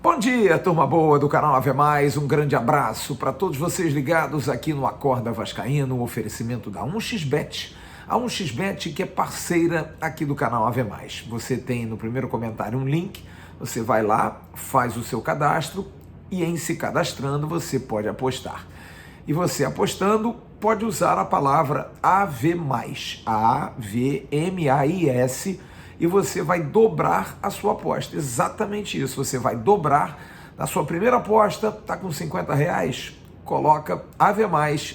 Bom dia, turma boa do canal Ave Mais, um grande abraço para todos vocês ligados aqui no Acorda Vascaíno, um oferecimento da 1xBet. A 1xBet que é parceira aqui do canal Ave Mais. Você tem no primeiro comentário um link, você vai lá, faz o seu cadastro e em se cadastrando você pode apostar. E você apostando pode usar a palavra AV+, A-V-M-A-I-S, e você vai dobrar a sua aposta. Exatamente isso, você vai dobrar. Na sua primeira aposta, está com R$50, coloca AV+,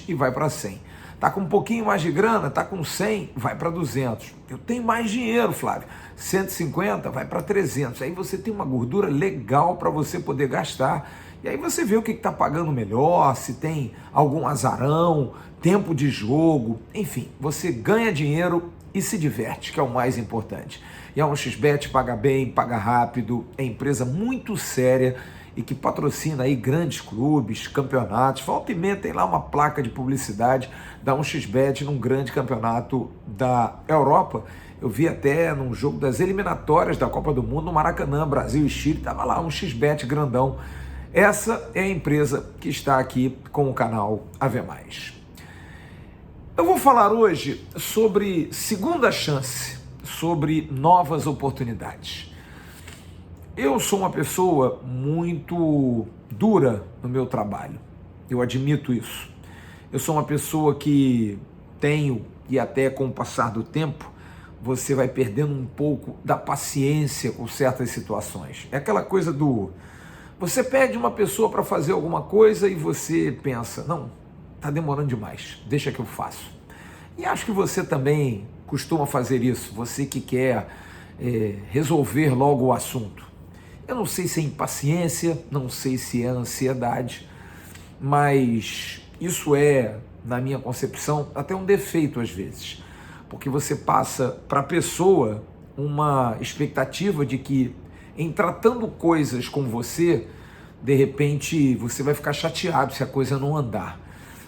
e vai para 100. Está com um pouquinho mais de grana, está com 100, vai para 200. Eu tenho mais dinheiro, Flávio. 150, vai para 300. Aí você tem uma gordura legal para você poder gastar. E aí você vê o que está pagando melhor, se tem algum azarão, tempo de jogo, enfim, você ganha dinheiro e se diverte, que é o mais importante. E a 1xBet paga bem, paga rápido, é empresa muito séria e que patrocina aí grandes clubes, campeonatos. Volta e meia tem lá uma placa de publicidade da 1xBet num grande campeonato da Europa. Eu vi até num jogo das eliminatórias da Copa do Mundo no Maracanã, Brasil e Chile, estava lá 1xBet grandão. Essa é a empresa que está aqui com o canal Ave Mais. Eu vou falar hoje sobre segunda chance, sobre novas oportunidades. Eu sou uma pessoa muito dura no meu trabalho, eu admito isso. Eu sou uma pessoa que tenho, e até com o passar do tempo, você vai perdendo um pouco da paciência com certas situações. É aquela coisa do... Você pede uma pessoa para fazer alguma coisa e você pensa, não, está demorando demais, deixa que eu faço. E acho que você também costuma fazer isso, você que quer resolver logo o assunto. Eu não sei se é impaciência, não sei se é ansiedade, mas isso é, na minha concepção, até um defeito às vezes, porque você passa para a pessoa uma expectativa de que, em tratando coisas com você, de repente você vai ficar chateado se a coisa não andar.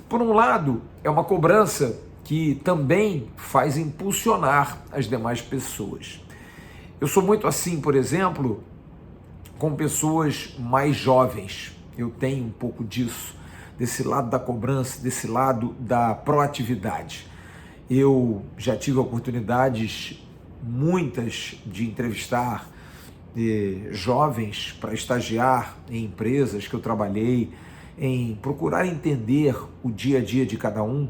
Por um lado, é uma cobrança que também faz impulsionar as demais pessoas. Eu sou muito assim, por exemplo, com pessoas mais jovens. Eu tenho um pouco disso, desse lado da cobrança, desse lado da proatividade. Eu já tive oportunidades, muitas, de entrevistar jovens para estagiar em empresas que eu trabalhei, em procurar entender o dia a dia de cada um,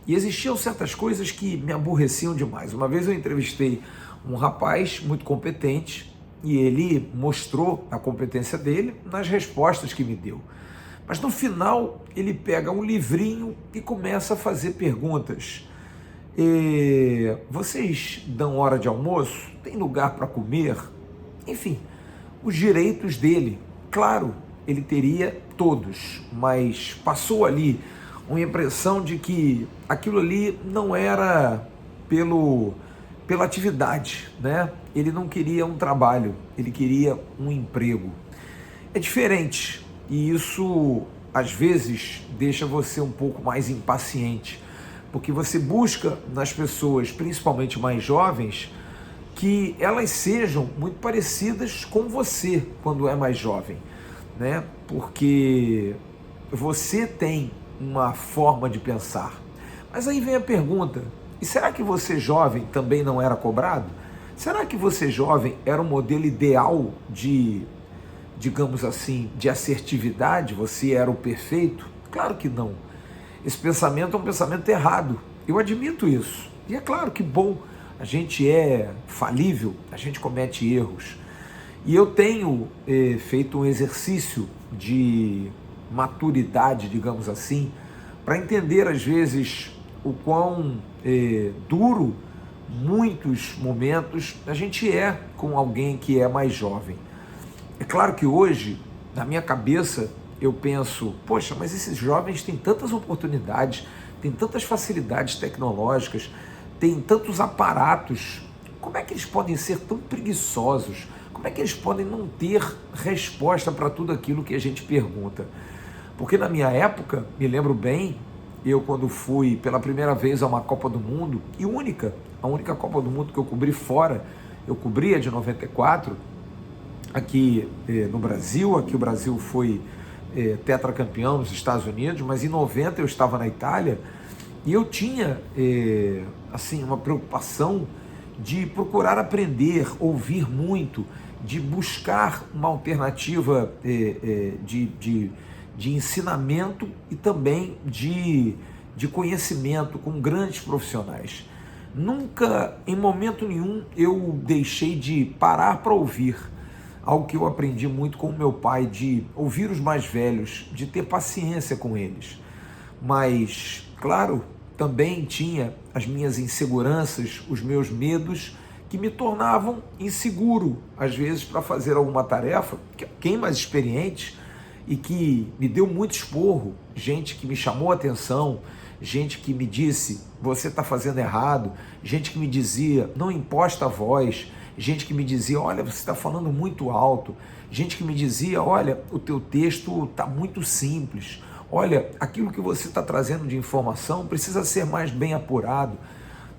e existiam certas coisas que me aborreciam demais. Uma vez eu entrevistei um rapaz muito competente e ele mostrou a competência dele nas respostas que me deu, mas no final ele pega um livrinho e começa a fazer perguntas. Vocês dão hora de almoço? Tem lugar para comer? Enfim, os direitos dele, claro, ele teria todos, mas passou ali uma impressão de que aquilo ali não era pela atividade, né? Ele não queria um trabalho, ele queria um emprego. É diferente e isso às vezes deixa você um pouco mais impaciente, porque você busca nas pessoas, principalmente mais jovens, que elas sejam muito parecidas com você quando é mais jovem, né? Porque você tem uma forma de pensar. Mas aí vem a pergunta, e será que você jovem também não era cobrado? Será que você jovem era um modelo ideal de, digamos assim, de assertividade? Você era o perfeito? Claro que não. Esse pensamento é um pensamento errado, eu admito isso. E é claro que bom, a gente é falível, a gente comete erros. E eu tenho feito um exercício de maturidade, digamos assim, para entender às vezes o quão duro, muitos momentos, a gente é com alguém que é mais jovem. É claro que hoje, na minha cabeça, eu penso, poxa, mas esses jovens têm tantas oportunidades, têm tantas facilidades tecnológicas, têm tantos aparatos, como é que eles podem ser tão preguiçosos? Como é que eles podem não ter resposta para tudo aquilo que a gente pergunta? Porque na minha época, me lembro bem, eu quando fui pela primeira vez a uma Copa do Mundo, e a única Copa do Mundo que eu cobri fora, eu cobri a de 94, aqui no Brasil. Aqui o Brasil foi tetracampeão nos Estados Unidos, mas em 90 eu estava na Itália e eu tinha assim uma preocupação de procurar aprender, ouvir muito, de buscar uma alternativa de ensinamento e também de conhecimento com grandes profissionais. Nunca, em momento nenhum, eu deixei de parar para ouvir. Algo que eu aprendi muito com o meu pai, de ouvir os mais velhos, de ter paciência com eles. Mas, claro, também tinha as minhas inseguranças, os meus medos, que me tornavam inseguro, às vezes, para fazer alguma tarefa. Quem mais experiente e que me deu muito esporro, gente que me chamou a atenção, gente que me disse, você está fazendo errado, gente que me dizia, não imposta a voz, gente que me dizia, olha, você está falando muito alto, gente que me dizia, olha, o teu texto está muito simples, olha, aquilo que você está trazendo de informação precisa ser mais bem apurado.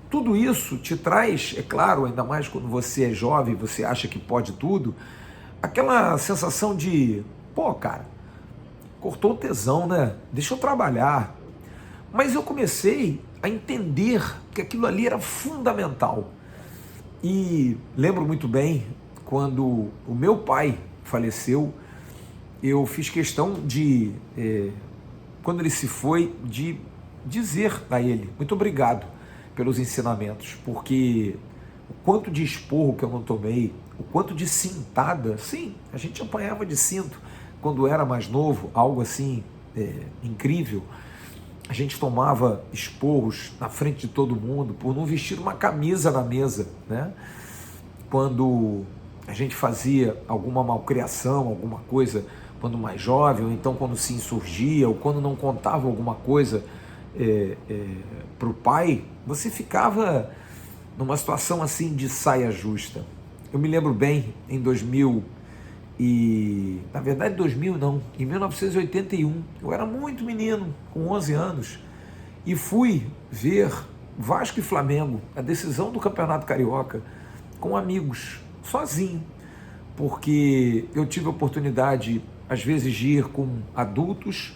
Tudo isso te traz, é claro, ainda mais quando você é jovem, você acha que pode tudo, aquela sensação de, pô, cara, cortou o tesão, né? Deixa eu trabalhar. Mas eu comecei a entender que aquilo ali era fundamental. E lembro muito bem, quando o meu pai faleceu, eu fiz questão de, quando ele se foi, de dizer a ele, muito obrigado pelos ensinamentos, porque o quanto de esporro que eu não tomei, o quanto de cintada, sim, a gente apanhava de cinto quando era mais novo, algo assim incrível. A gente tomava esporros na frente de todo mundo por não vestir uma camisa na mesa, né? Quando a gente fazia alguma malcriação, alguma coisa, quando mais jovem, ou então quando se insurgia, ou quando não contava alguma coisa para o pai, você ficava numa situação assim de saia justa. Eu me lembro bem, em 2000, na verdade 2000 não, em 1981, eu era muito menino, com 11 anos, e fui ver Vasco e Flamengo, a decisão do Campeonato Carioca, com amigos, sozinho, porque eu tive a oportunidade, às vezes, de ir com adultos,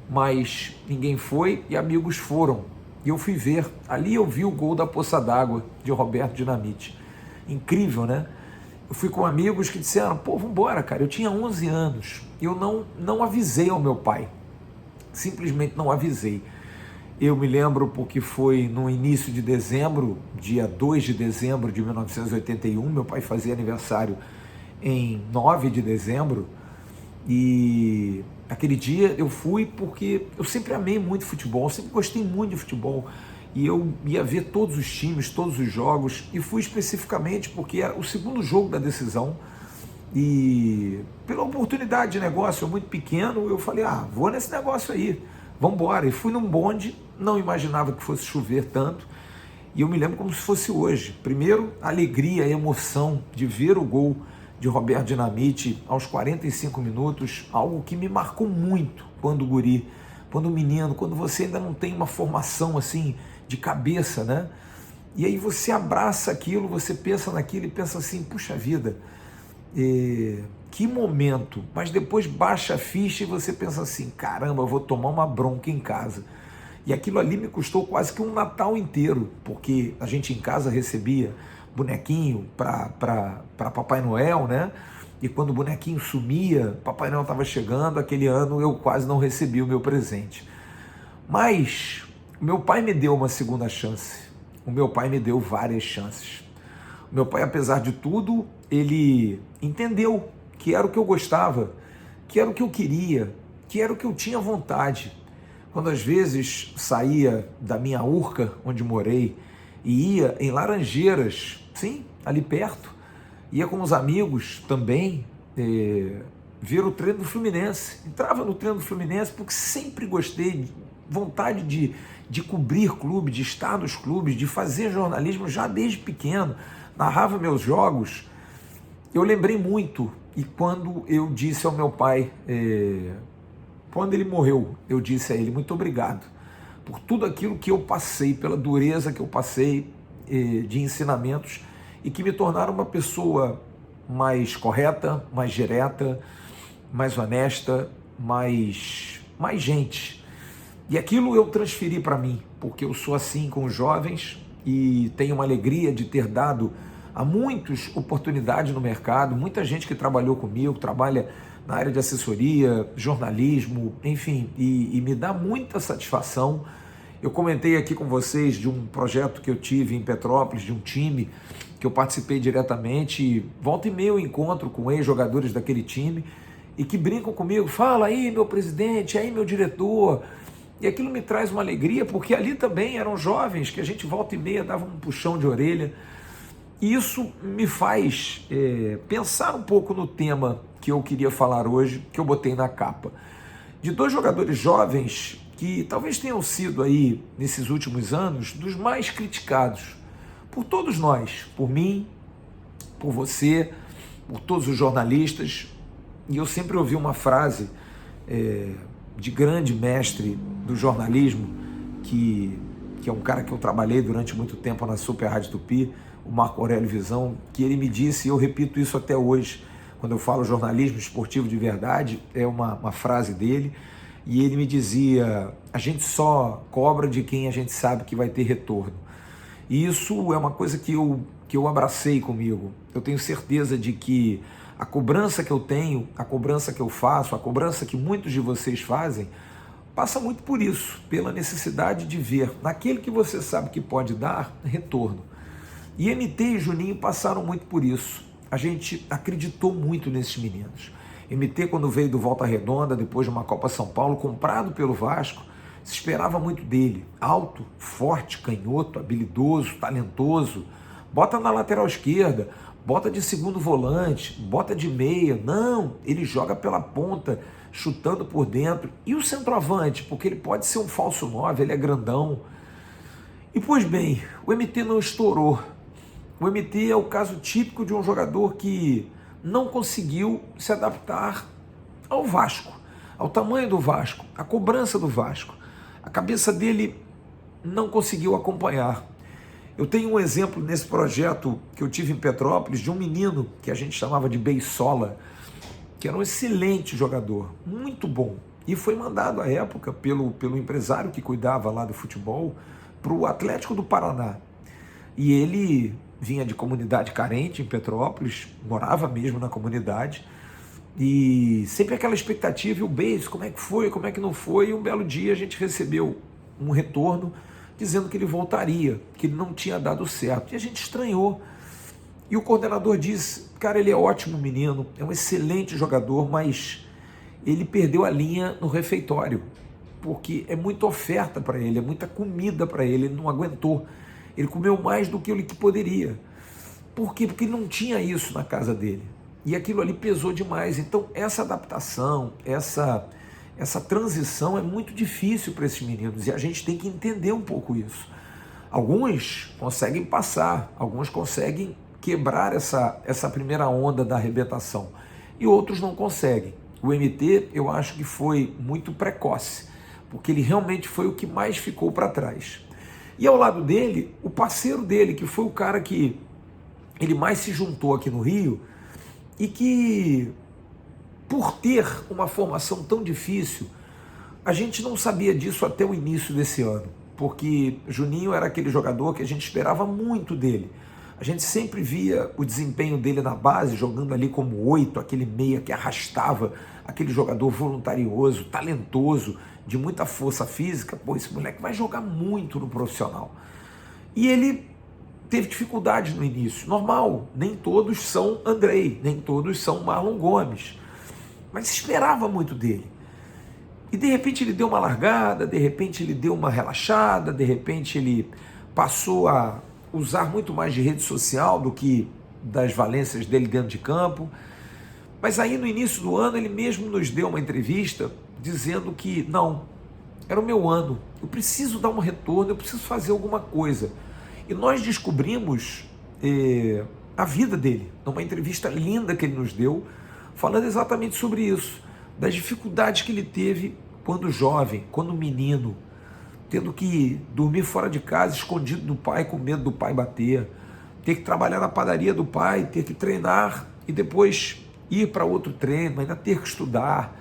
mas ninguém foi e amigos foram, e eu fui ver, ali eu vi o gol da Poça d'Água, de Roberto Dinamite, incrível, né? Eu fui com amigos que disseram, pô, vambora, cara, eu tinha 11 anos, eu não avisei ao meu pai, simplesmente não avisei. Eu me lembro porque foi no início de dezembro, dia 2 de dezembro de 1981, meu pai fazia aniversário em 9 de dezembro, e aquele dia eu fui porque eu sempre amei muito futebol, sempre gostei muito de futebol, e eu ia ver todos os times, todos os jogos, e fui especificamente porque era o segundo jogo da decisão, e pela oportunidade de negócio, muito pequeno, eu falei, vou nesse negócio aí, vamos embora, e fui num bonde, não imaginava que fosse chover tanto, e eu me lembro como se fosse hoje, primeiro a alegria, a emoção de ver o gol de Roberto Dinamite aos 45 minutos, algo que me marcou muito quando guri, quando menino, quando você ainda não tem uma formação assim de cabeça, né? E aí você abraça aquilo, você pensa naquilo e pensa assim, puxa vida, que momento, mas depois baixa a ficha e você pensa assim, caramba, eu vou tomar uma bronca em casa. E aquilo ali me custou quase que um Natal inteiro, porque a gente em casa recebia bonequinho para Papai Noel, né? E quando o bonequinho sumia, Papai Noel estava chegando, aquele ano eu quase não recebi o meu presente. Mas o meu pai me deu uma segunda chance, o meu pai me deu várias chances. O meu pai, apesar de tudo, ele entendeu que era o que eu gostava, que era o que eu queria, que era o que eu tinha vontade. Quando às vezes saía da minha urca, onde morei, e ia em Laranjeiras, sim, ali perto, ia com os amigos também, ver o treino do Fluminense. Entrava no treino do Fluminense porque sempre gostei, vontade de cobrir clube, de estar nos clubes, de fazer jornalismo já desde pequeno, narrava meus jogos. Eu lembrei muito, e quando eu disse ao meu pai, quando ele morreu, eu disse a ele, muito obrigado por tudo aquilo que eu passei, pela dureza que eu passei de ensinamentos, e que me tornaram uma pessoa mais correta, mais direta, mais honesta, mais gente. E aquilo eu transferi para mim, porque eu sou assim com os jovens e tenho uma alegria de ter dado a muitos oportunidade no mercado, muita gente que trabalhou comigo, trabalha na área de assessoria, jornalismo, enfim, e me dá muita satisfação. Eu comentei aqui com vocês de um projeto que eu tive em Petrópolis, de um time que eu participei diretamente, e volta e meia eu encontro com ex-jogadores daquele time e que brincam comigo, fala aí meu presidente, aí meu diretor, e aquilo me traz uma alegria, porque ali também eram jovens que a gente volta e meia dava um puxão de orelha. E isso me faz pensar um pouco no tema que eu queria falar hoje, que eu botei na capa. De dois jogadores jovens que talvez tenham sido aí, nesses últimos anos, dos mais criticados por todos nós, por mim, por você, por todos os jornalistas. E eu sempre ouvi uma frase de grande mestre do jornalismo, que é um cara que eu trabalhei durante muito tempo na Super Rádio Tupi, o Marco Aurélio Visão, que ele me disse, e eu repito isso até hoje, quando eu falo jornalismo esportivo de verdade, é uma frase dele, e ele me dizia, a gente só cobra de quem a gente sabe que vai ter retorno. E isso é uma coisa que eu abracei comigo. Eu tenho certeza de que a cobrança que eu tenho, a cobrança que eu faço, a cobrança que muitos de vocês fazem, passa muito por isso, pela necessidade de ver naquele que você sabe que pode dar retorno. E MT e Juninho passaram muito por isso. A gente acreditou muito nesses meninos. MT, quando veio do Volta Redonda, depois de uma Copa São Paulo, comprado pelo Vasco, se esperava muito dele. Alto, forte, canhoto, habilidoso, talentoso. Bota na lateral esquerda, bota de segundo volante, bota de meia. Não, ele joga pela ponta, chutando por dentro. E o centroavante, porque ele pode ser um falso 9, ele é grandão. E pois bem, o MT não estourou. O MT é o caso típico de um jogador que não conseguiu se adaptar ao Vasco, ao tamanho do Vasco, à cobrança do Vasco. A cabeça dele não conseguiu acompanhar. Eu tenho um exemplo nesse projeto que eu tive em Petrópolis de um menino que a gente chamava de Beisola, que era um excelente jogador, muito bom, e foi mandado à época pelo empresário que cuidava lá do futebol para o Atlético do Paraná. E ele vinha de comunidade carente em Petrópolis, morava mesmo na comunidade, e sempre aquela expectativa, e o Beijo, como é que foi, como é que não foi, e um belo dia a gente recebeu um retorno dizendo que ele voltaria, que ele não tinha dado certo, e a gente estranhou, e o coordenador disse, cara, ele é ótimo menino, é um excelente jogador, mas ele perdeu a linha no refeitório, porque é muita oferta para ele, é muita comida para ele, ele não aguentou. Ele comeu mais do que ele poderia. Por quê? Porque ele não tinha isso na casa dele. E aquilo ali pesou demais. Então, essa adaptação, essa transição é muito difícil para esses meninos. E a gente tem que entender um pouco isso. Alguns conseguem passar, alguns conseguem quebrar essa primeira onda da arrebentação. E outros não conseguem. O MT, eu acho que foi muito precoce, porque ele realmente foi o que mais ficou para trás. E ao lado dele, o parceiro dele, que foi o cara que ele mais se juntou aqui no Rio e que, por ter uma formação tão difícil, a gente não sabia disso até o início desse ano, porque Juninho era aquele jogador que a gente esperava muito dele. A gente sempre via o desempenho dele na base, jogando ali como 8, aquele meia que arrastava, aquele jogador voluntarioso, talentoso, de muita força física. Pô, esse moleque vai jogar muito no profissional. E ele teve dificuldade no início, normal, nem todos são Andrei, nem todos são Marlon Gomes, mas se esperava muito dele. E de repente ele deu uma largada, de repente ele deu uma relaxada, de repente ele passou a usar muito mais de rede social do que das valências dele dentro de campo. Mas aí no início do ano ele mesmo nos deu uma entrevista dizendo que não, era o meu ano, eu preciso dar um retorno, eu preciso fazer alguma coisa. E nós descobrimos a vida dele, numa entrevista linda que ele nos deu, falando exatamente sobre isso, das dificuldades que ele teve quando jovem, quando menino, tendo que dormir fora de casa, escondido do pai, com medo do pai bater, ter que trabalhar na padaria do pai, ter que treinar e depois ir para outro treino, ainda ter que estudar,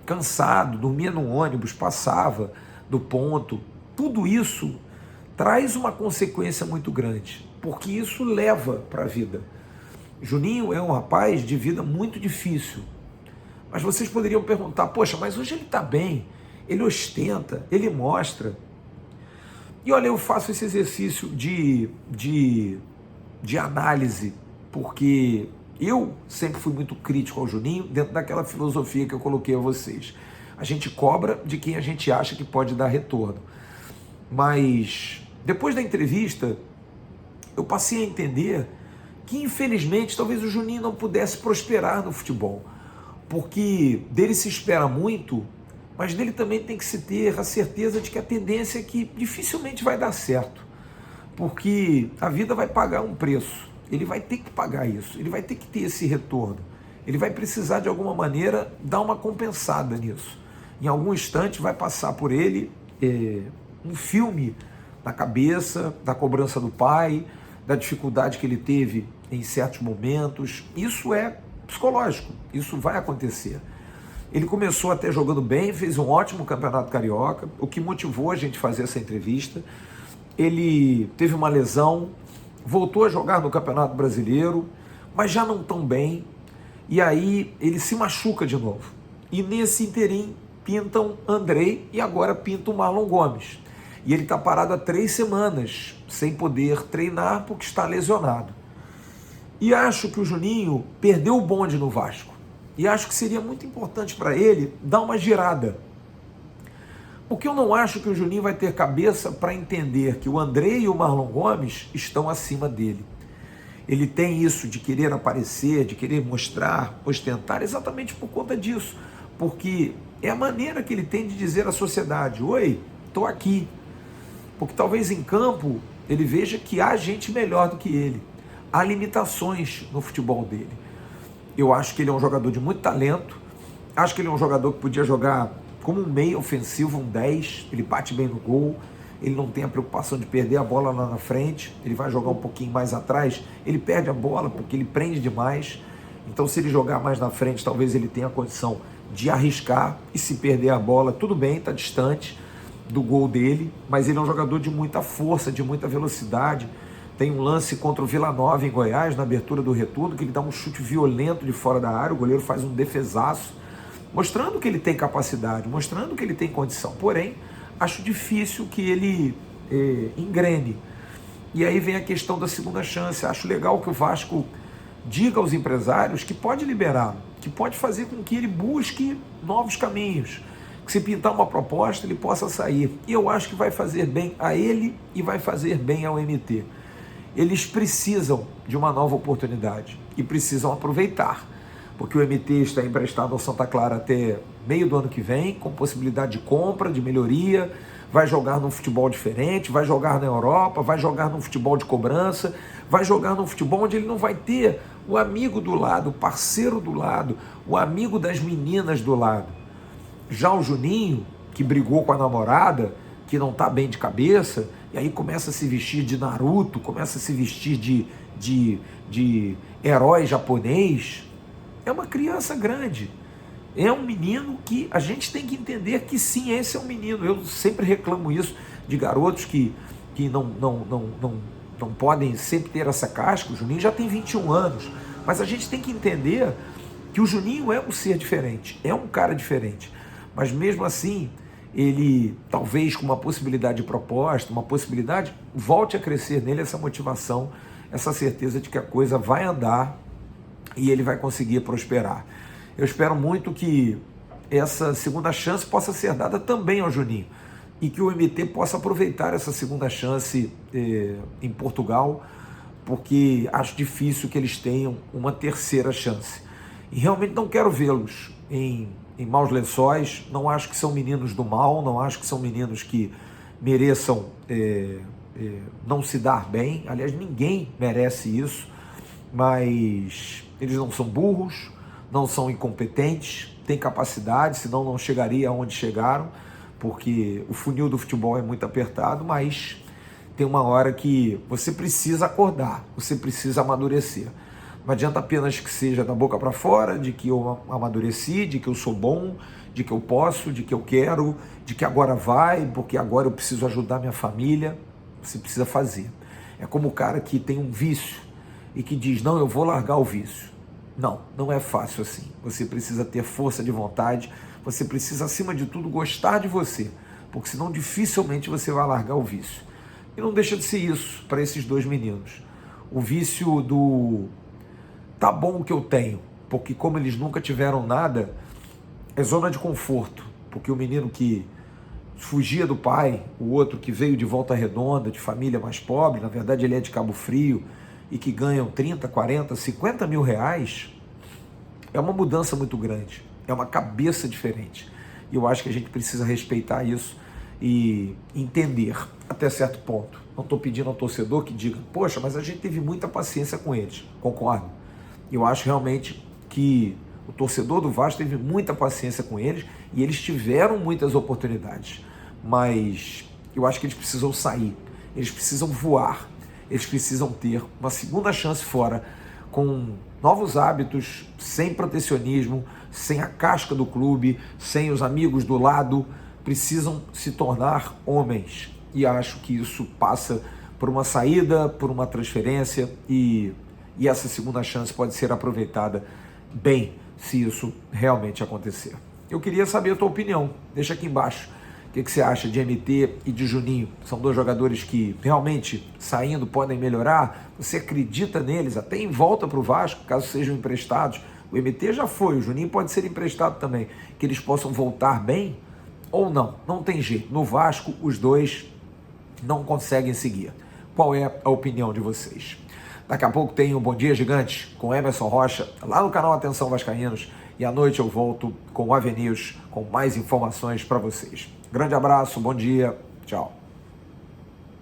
cansado, dormia no ônibus, passava do ponto. Tudo isso traz uma consequência muito grande, porque isso leva para a vida. Juninho é um rapaz de vida muito difícil, mas vocês poderiam perguntar, poxa, mas hoje ele está bem, ele ostenta, ele mostra. E olha, eu faço esse exercício de análise, porque eu sempre fui muito crítico ao Juninho, dentro daquela filosofia que eu coloquei a vocês. A gente cobra de quem a gente acha que pode dar retorno. Mas depois da entrevista, eu passei a entender que, infelizmente, talvez o Juninho não pudesse prosperar no futebol, porque dele se espera muito, mas dele também tem que se ter a certeza de que a tendência é que dificilmente vai dar certo, porque a vida vai pagar um preço, ele vai ter que pagar isso, ele vai ter que ter esse retorno, ele vai precisar de alguma maneira dar uma compensada nisso. Em algum instante vai passar por ele um filme na cabeça, da cobrança do pai, da dificuldade que ele teve em certos momentos. Isso é psicológico, isso vai acontecer. Ele começou até jogando bem, fez um ótimo campeonato carioca, o que motivou a gente a fazer essa entrevista. Ele teve uma lesão, voltou a jogar no Campeonato Brasileiro, mas já não tão bem, e aí ele se machuca de novo. E nesse interim pintam Andrei e agora pintam Marlon Gomes. E ele está parado há 3 semanas, sem poder treinar porque está lesionado. E acho que o Juninho perdeu o bonde no Vasco. E acho que seria muito importante para ele dar uma girada. Porque eu não acho que o Juninho vai ter cabeça para entender que o Andrei e o Marlon Gomes estão acima dele. Ele tem isso de querer aparecer, de querer mostrar, ostentar, exatamente por conta disso. Porque é a maneira que ele tem de dizer à sociedade, oi, estou aqui. Porque talvez em campo ele veja que há gente melhor do que ele. Há limitações no futebol dele. Eu acho que ele é um jogador de muito talento, acho que ele é um jogador que podia jogar como um meia ofensivo, um 10, ele bate bem no gol, ele não tem a preocupação de perder a bola lá na frente, ele vai jogar um pouquinho mais atrás, ele perde a bola porque ele prende demais, então se ele jogar mais na frente, talvez ele tenha a condição de arriscar, e se perder a bola, tudo bem, está distante do gol dele, mas ele é um jogador de muita força, de muita velocidade. Tem um lance contra o Vila Nova em Goiás, na abertura do retorno, que ele dá um chute violento de fora da área, o goleiro faz um defesaço, mostrando que ele tem capacidade, mostrando que ele tem condição. Porém, acho difícil que ele engrene. E aí vem a questão da segunda chance. Acho legal que o Vasco diga aos empresários que pode liberá-lo, que pode fazer com que ele busque novos caminhos, que se pintar uma proposta ele possa sair. E eu acho que vai fazer bem a ele e vai fazer bem ao MT. Eles precisam de uma nova oportunidade e precisam aproveitar, porque o MT está emprestado ao Santa Clara até meio do ano que vem, com possibilidade de compra, de melhoria, vai jogar num futebol diferente, vai jogar na Europa, vai jogar num futebol de cobrança, vai jogar num futebol onde ele não vai ter o amigo do lado, o parceiro do lado, o amigo das meninas do lado. Já o Juninho, que brigou com a namorada, que não está bem de cabeça, e aí começa a se vestir de Naruto, começa a se vestir de herói japonês, é uma criança grande, é um menino que a gente tem que entender que sim, esse é um menino. Eu sempre reclamo isso de garotos que não podem sempre ter essa casca. O Juninho já tem 21 anos, mas a gente tem que entender que o Juninho é um ser diferente, é um cara diferente, mas mesmo assim, ele talvez com uma possibilidade de proposta, uma possibilidade, volte a crescer nele essa motivação, essa certeza de que a coisa vai andar e ele vai conseguir prosperar. Eu espero muito que essa segunda chance possa ser dada também ao Juninho e que o MT possa aproveitar essa segunda chance em Portugal, porque acho difícil que eles tenham uma terceira chance. E realmente não quero vê-los em maus lençóis, não acho que são meninos do mal, não acho que são meninos que mereçam não se dar bem, aliás, ninguém merece isso, mas eles não são burros, não são incompetentes, têm capacidade, senão não chegaria aonde chegaram, porque o funil do futebol é muito apertado, mas tem uma hora que você precisa acordar, você precisa amadurecer. Não adianta apenas que seja da boca para fora, de que eu amadureci, de que eu sou bom, de que eu posso, de que eu quero, de que agora vai, porque agora eu preciso ajudar minha família. Você precisa fazer. É como o cara que tem um vício e que diz, não, eu vou largar o vício. Não, não é fácil assim. Você precisa ter força de vontade, você precisa, acima de tudo, gostar de você, porque senão dificilmente você vai largar o vício. E não deixa de ser isso para esses dois meninos. O vício do tá bom o que eu tenho, porque como eles nunca tiveram nada, é zona de conforto, porque o menino que fugia do pai, o outro que veio de Volta Redonda, de família mais pobre, na verdade ele é de Cabo Frio, e que ganham 30, 40, 50 mil reais, é uma mudança muito grande, é uma cabeça diferente. E eu acho que a gente precisa respeitar isso e entender até certo ponto. Não estou pedindo ao torcedor que diga, poxa, mas a gente teve muita paciência com eles, concordo. Eu acho realmente que o torcedor do Vasco teve muita paciência com eles e eles tiveram muitas oportunidades, mas eu acho que eles precisam sair, eles precisam voar, eles precisam ter uma segunda chance fora, com novos hábitos, sem protecionismo, sem a casca do clube, sem os amigos do lado, precisam se tornar homens. E acho que isso passa por uma saída, por uma transferência e essa segunda chance pode ser aproveitada bem se isso realmente acontecer. Eu queria saber a tua opinião, deixa aqui embaixo. O que você acha de MT e de Juninho? São dois jogadores que realmente, saindo, podem melhorar? Você acredita neles, até em volta para o Vasco, caso sejam emprestados? O MT já foi, o Juninho pode ser emprestado também. Que eles possam voltar bem ou não? Não tem jeito. No Vasco, os dois não conseguem seguir. Qual é a opinião de vocês? Daqui a pouco tem o Bom Dia Gigante com Emerson Rocha, lá no canal Atenção Vascaínos. E à noite eu volto com o AV News com mais informações para vocês. Grande abraço, bom dia, tchau.